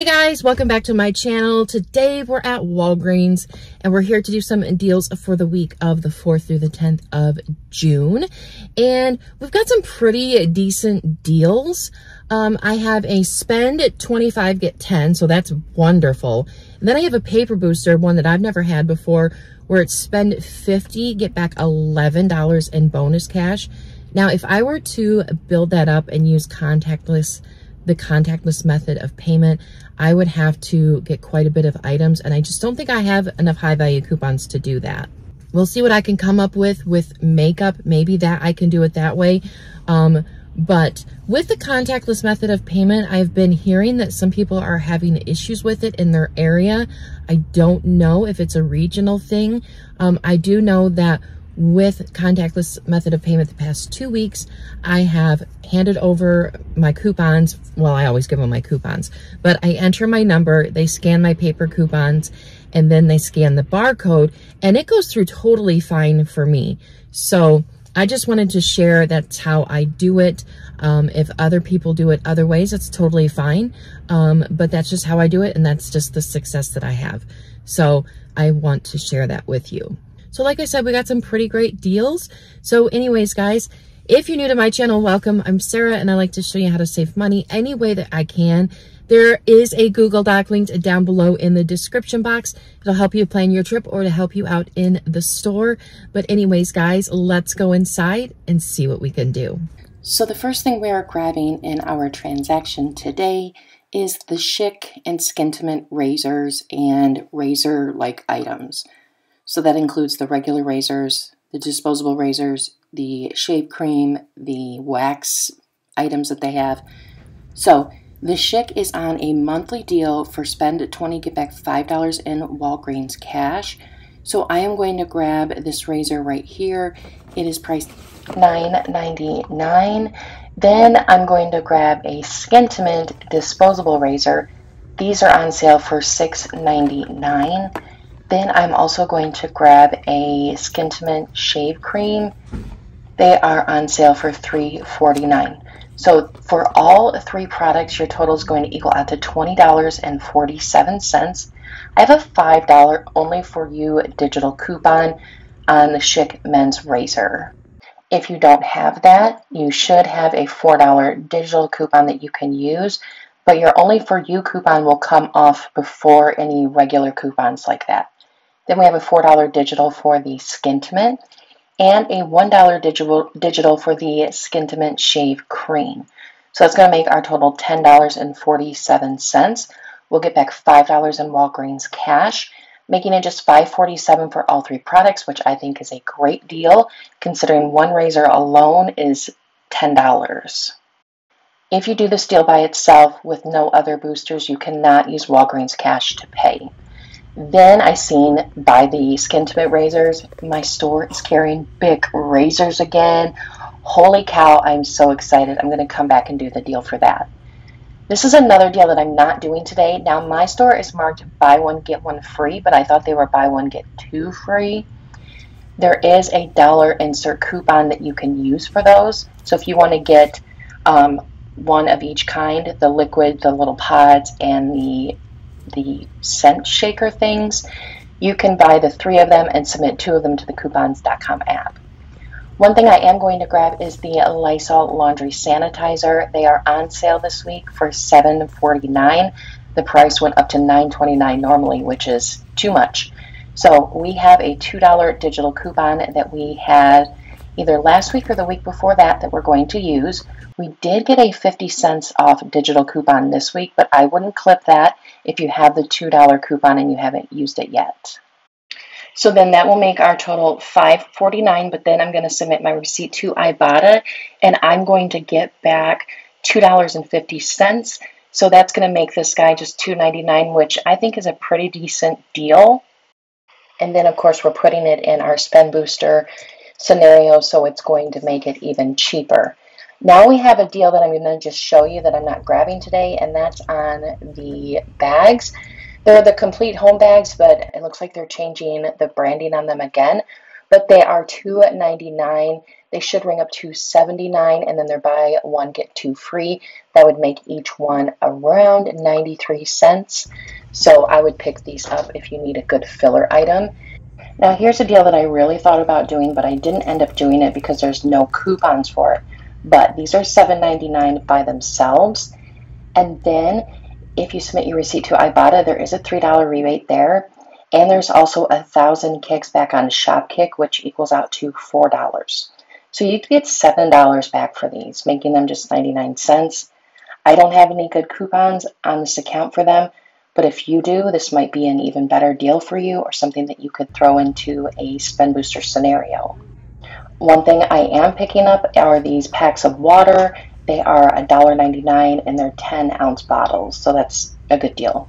Guys, welcome back to my channel. Today we're at Walgreens and we're here to do some deals for the week of the 4th through the 10th of June. And we've got some pretty decent deals. I have a spend at 25 get 10, so that's wonderful. And then I have a paper booster, one that I've never had before, where it's spend 50 get back $11 in bonus cash. Now, if I were to build that up and use the contactless method of payment, I would have to get quite a bit of items, and I just don't think I have enough high value coupons to do that. We'll see what I can come up with makeup. Maybe that I can do it that way. But with the contactless method of payment, I've been hearing that some people are having issues with it in their area. I don't know if it's a regional thing. I do know that with contactless method of payment the past 2 weeks, I have handed over my coupons. Well, I always give them my coupons, but I enter my number, they scan my paper coupons, and then they scan the barcode, and it goes through totally fine for me. So I just wanted to share that's how I do it. If other people do it other ways, it's totally fine. But that's just how I do it, and that's just the success that I have. So I want to share that with you. So like I said, we got some pretty great deals. So anyways, guys, if you're new to my channel, welcome. I'm Sarah, and I like to show you how to save money any way that I can. There is a Google Doc linked down below in the description box. It'll help you plan your trip or to help you out in the store. But anyways, guys, let's go inside and see what we can do. So the first thing we are grabbing in our transaction today is the Schick and Skintimate razors and razor-like items. So that includes the regular razors, the disposable razors, the shave cream, the wax items that they have. So the Schick is on a monthly deal for spend at 20, get back $5 in Walgreens cash. So I am going to grab this razor right here. It is priced $9.99. Then I'm going to grab a Skintimate disposable razor. These are on sale for $6.99. Then I'm also going to grab a Skintimate shave cream. They are on sale for $3.49. So for all three products, your total is going to equal out to $20.47. I have a $5 only for you digital coupon on the Schick men's razor. If you don't have that, you should have a $4 digital coupon that you can use, but your only for you coupon will come off before any regular coupons like that. Then we have a $4 digital for the Skintimate and a $1 digital for the Skintimate shave cream. So that's going to make our total $10.47. We'll get back $5 in Walgreens cash, making it just $5.47 for all three products, which I think is a great deal considering one razor alone is $10. If you do this deal by itself with no other boosters, you cannot use Walgreens cash to pay. Then I seen by the Skintimate razors, my store is carrying big razors again. Holy cow, I'm so excited. I'm going to come back and do the deal for that. This is another deal that I'm not doing today. Now my store is marked buy one, get one free, but I thought they were buy one, get two free. There is a dollar insert coupon that you can use for those. So if you want to get one of each kind, the liquid, the little pods, and the scent shaker things, you can buy the 3 of them and submit 2 of them to the coupons.com app. One thing I am going to grab is the Lysol laundry sanitizer. They are on sale this week for $7.49. The price went up to $9.29 normally, which is too much. So we have a $2 digital coupon that we had either last week or the week before that we're going to use. We did get a 50 cents off digital coupon this week, but I wouldn't clip that if you have the $2 coupon and you haven't used it yet. So then that will make our total $5.49, but then I'm going to submit my receipt to Ibotta, and I'm going to get back $2.50. So that's going to make this guy just $2.99, which I think is a pretty decent deal. And then, of course, we're putting it in our spend booster scenario, so it's going to make it even cheaper. Now we have a deal that I'm going to just show you that I'm not grabbing today, and that's on the bags. They're the complete home bags, but it looks like they're changing the branding on them again. but they are $2.99. They should ring up to $2.79, and then they're buy one get two free. That would make each one around 93 cents. So I would pick these up if you need a good filler item. Now here's a deal that I really thought about doing, but I didn't end up doing it because there's no coupons for it. But these are $7.99 by themselves. And then if you submit your receipt to Ibotta, there is a $3 rebate there. And there's also 1,000 kicks back on ShopKick, which equals out to $4. So you could get $7 back for these, making them just 99 cents. I don't have any good coupons on this account for them, but if you do, this might be an even better deal for you or something that you could throw into a spend booster scenario. One thing I am picking up are these packs of water. They are $1.99 and they're 10-ounce bottles, so that's a good deal.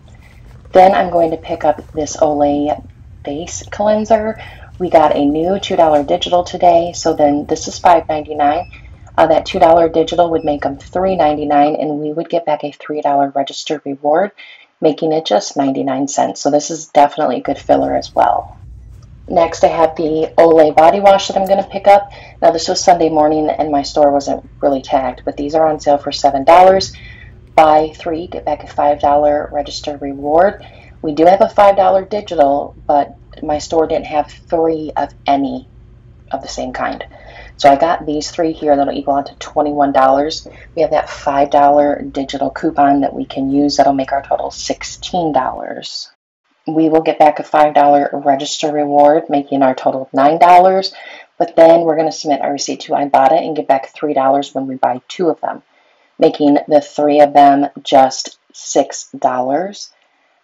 Then I'm going to pick up this Olay base cleanser. We got a new $2 digital today, so then this is $5.99. That $2 digital would make them $3.99, and we would get back a $3 registered reward, making it just 99 cents. So this is definitely a good filler as well. Next, I have the Olay body wash that I'm going to pick up. Now, this was Sunday morning, and my store wasn't really tagged, but these are on sale for $7. Buy 3, get back a $5 registered reward. We do have a $5 digital, but my store didn't have 3 of any of the same kind. So I got these 3 here that'll equal out to $21. We have that $5 digital coupon that we can use that'll make our total $16. We will get back a $5 register reward, making our total of $9. But then we're going to submit our receipt to Ibotta and get back $3 when we buy 2 of them, making the 3 of them just $6.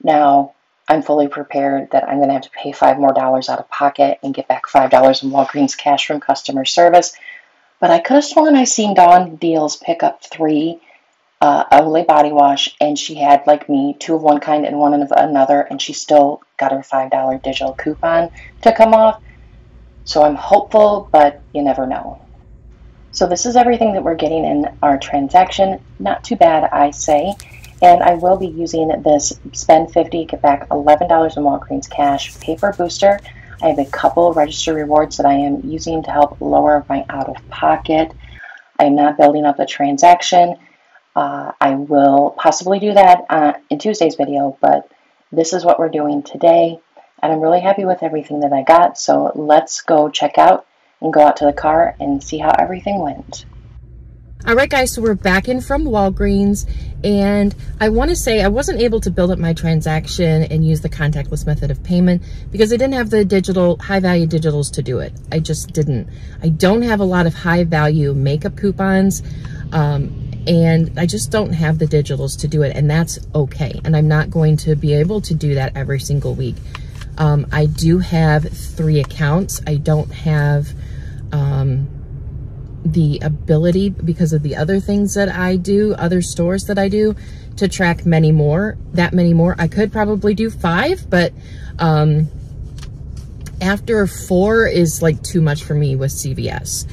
Now, I'm fully prepared that I'm going to have to pay $5 more out of pocket and get back $5 in Walgreens cash from customer service. But I could have sworn I seen Dawn Deals pick up 3 Olay body wash, and she had, like me, 2 of one kind and 1 of another, and she still got her $5 digital coupon to come off. So I'm hopeful, but you never know. So this is everything that we're getting in our transaction. Not too bad, I say. And I will be using this spend 50, get back $11 in Walgreens cash paper booster. I have a couple register rewards that I am using to help lower my out-of-pocket. I am not building up the transaction. I will possibly do that in Tuesday's video, but this is what we're doing today. And I'm really happy with everything that I got. So let's go check out and go out to the car and see how everything went. All right, guys, so we're back in from Walgreens, and I want to say I wasn't able to build up my transaction and use the contactless method of payment because I didn't have the digital, high-value digitals to do it. I just didn't. I don't have a lot of high-value makeup coupons, and I just don't have the digitals to do it, and that's okay. And I'm not going to be able to do that every single week. I do have 3 accounts. I don't have the ability, because of the other things that I do, other stores that I do, to track that many more. I could probably do 5, but after 4 is like too much for me with CVS.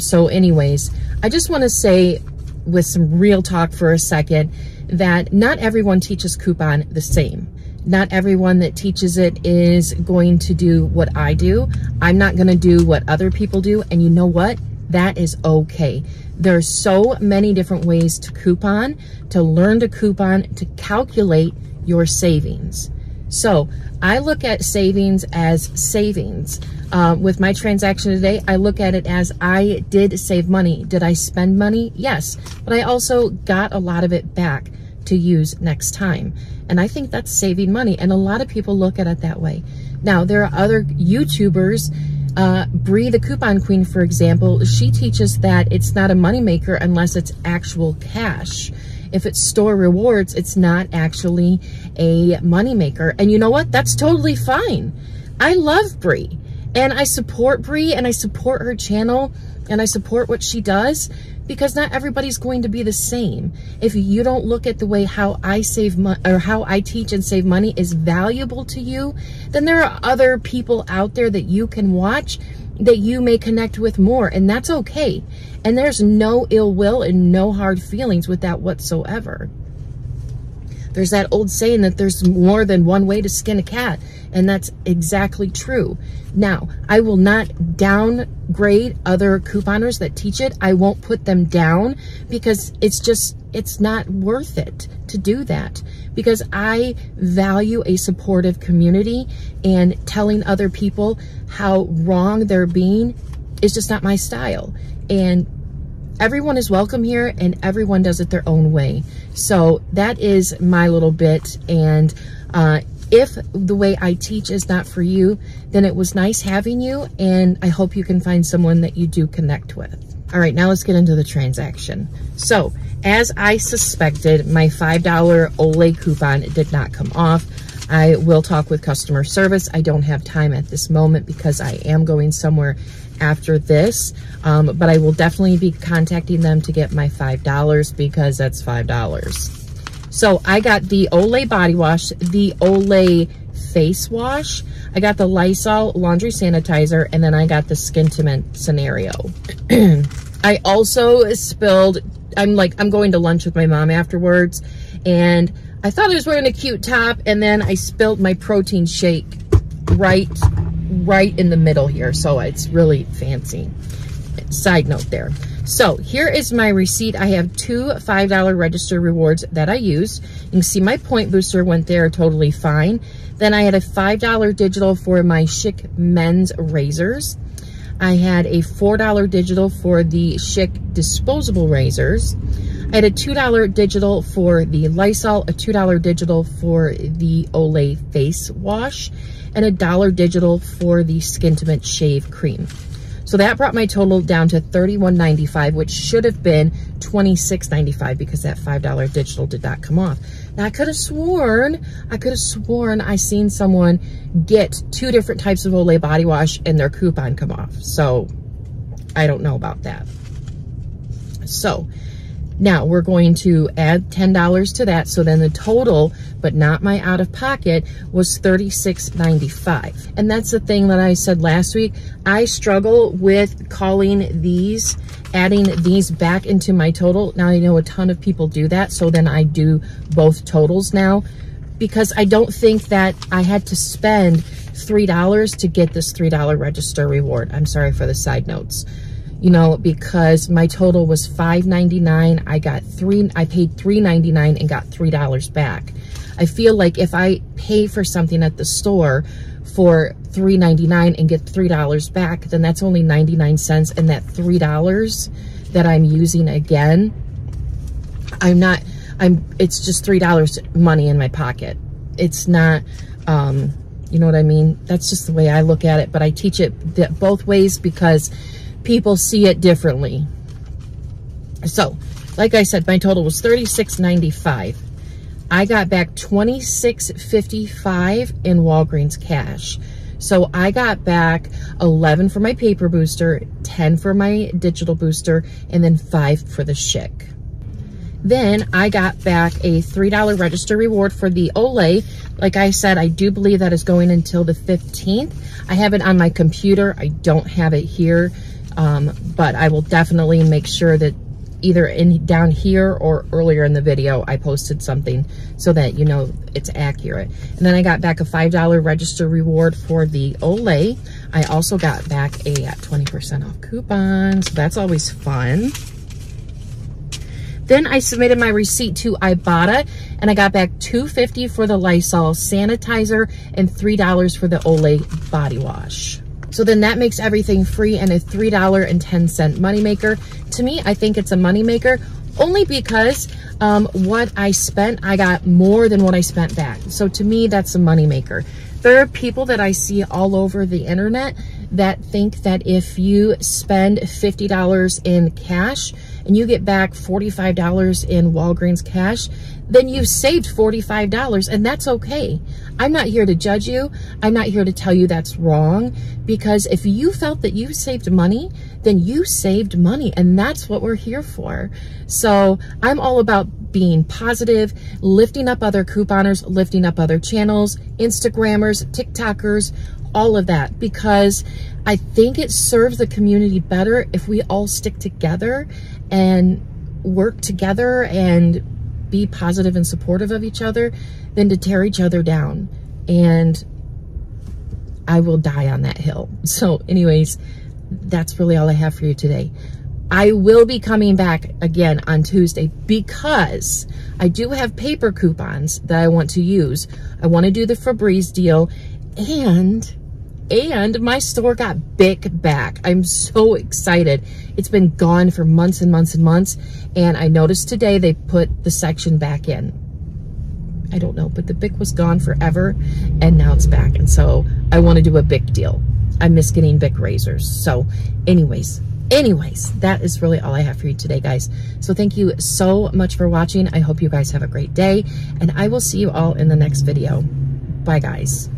So anyways, I just want to say with some real talk for a second that not everyone teaches coupon the same. Not everyone that teaches it is going to do what I do. I'm not going to do what other people do. And you know what? That is okay. There's so many different ways to coupon, to learn to coupon, to calculate your savings. So I look at savings as savings. With my transaction today, I look at it as I did save money. Did I spend money? Yes. But I also got a lot of it back to use next time. And I think that's saving money. And a lot of people look at it that way. Now, there are other YouTubers, Bree the Coupon Queen, for example. She teaches that it's not a moneymaker unless it's actual cash. If it's store rewards, it's not actually a moneymaker. And you know what? That's totally fine. I love Bree. And I support Bree, and I support her channel, and I support what she does, because not everybody's going to be the same. If you don't look at the way how I save money, or how I teach and save money is valuable to you, then there are other people out there that you can watch that you may connect with more, and that's okay. And there's no ill will and no hard feelings with that whatsoever. There's that old saying that there's more than one way to skin a cat, And that's exactly true. Now, I will not downgrade other couponers that teach it. I won't put them down because it's not worth it to do that, because I value a supportive community, and telling other people how wrong they're being is just not my style. And everyone is welcome here, and everyone does it their own way. So that is my little bit. And if the way I teach is not for you, then it was nice having you, and I hope you can find someone that you do connect with. All right, now let's get into the transaction. So, as I suspected, my $5 Olay coupon did not come off. I will talk with customer service. I don't have time at this moment because I am going somewhere after this, but I will definitely be contacting them to get my $5 because that's $5. So I got the Olay body wash, the Olay face wash, I got the Lysol laundry sanitizer, and then I got the Skintimate scenario. I also spilled, I'm going to lunch with my mom afterwards, and I thought I was wearing a cute top, and then I spilled my protein shake right in the middle here, so it's really fancy. Side note there. So here is my receipt. I have 2 $5 register rewards that I used. You can see my point booster went there totally fine. Then I had a $5 digital for my Schick men's razors. I had a $4 digital for the Schick disposable razors. I had a $2 digital for the Lysol, a $2 digital for the Olay face wash, and a $1 digital for the Skintimate shave cream. So that brought my total down to $31.95, which should have been $26.95 because that $5 digital did not come off. Now I could have sworn I seen someone get 2 different types of Olay body wash and their coupon come off. So I don't know about that. So now we're going to add $10 to that. So then the total, but not my out of pocket, was $36.95. And that's the thing that I said last week. I struggle with calling these, adding these back into my total. Now I know a ton of people do that. So then I do both totals now, because I don't think that I had to spend $3 to get this $3 register reward. I'm sorry for the side notes. You know, because my total was $5.99. I paid $3.99 and got $3 back. I feel like if I pay for something at the store for $3.99 and get $3 back, then that's only 99 cents. And that $3 that I'm using again, it's just $3 money in my pocket. It's not, you know what I mean? That's just the way I look at it. But I teach it both ways because people see it differently. So, like I said, my total was $36.95. I got back $26.55 in Walgreens cash. So I got back 11 for my paper booster, 10 for my digital booster, and then 5 for the Schick. Then I got back a $3 register reward for the Olay. Like I said, I do believe that is going until the 15th. I have it on my computer. I don't have it here. But I will definitely make sure that either down here or earlier in the video, I posted something so that you know it's accurate. And then I got back a $5 register reward for the Olay. I also got back a 20% off coupon, so that's always fun. Then I submitted my receipt to Ibotta, and I got back $2.50 for the Lysol sanitizer and $3 for the Olay body wash. So then that makes everything free and a $3.10 moneymaker. To me, I think it's a moneymaker only because what I spent, I got more than what I spent back. So to me, that's a moneymaker. There are people that I see all over the internet that think that if you spend $50 in cash and you get back $45 in Walgreens cash, then you've saved $45, and that's okay. I'm not here to judge you. I'm not here to tell you that's wrong, because if you felt that you saved money, then you saved money, and that's what we're here for. So I'm all about being positive, lifting up other couponers, lifting up other channels, Instagrammers, TikTokers, all of that, because I think it serves the community better if we all stick together and work together and be positive and supportive of each other than to tear each other down. And I will die on that hill. So anyways, that's really all I have for you today. I will be coming back again on Tuesday because I do have paper coupons that I want to use. I want to do the Febreze deal, and my store got BIC back. I'm so excited. It's been gone for months and months and months, and I noticed today they put the section back in. I don't know, but the BIC was gone forever, and now it's back, and so I want to do a BIC deal. I miss getting BIC razors. So anyways, that is really all I have for you today, guys. So thank you so much for watching. I hope you guys have a great day, and I will see you all in the next video. Bye, guys.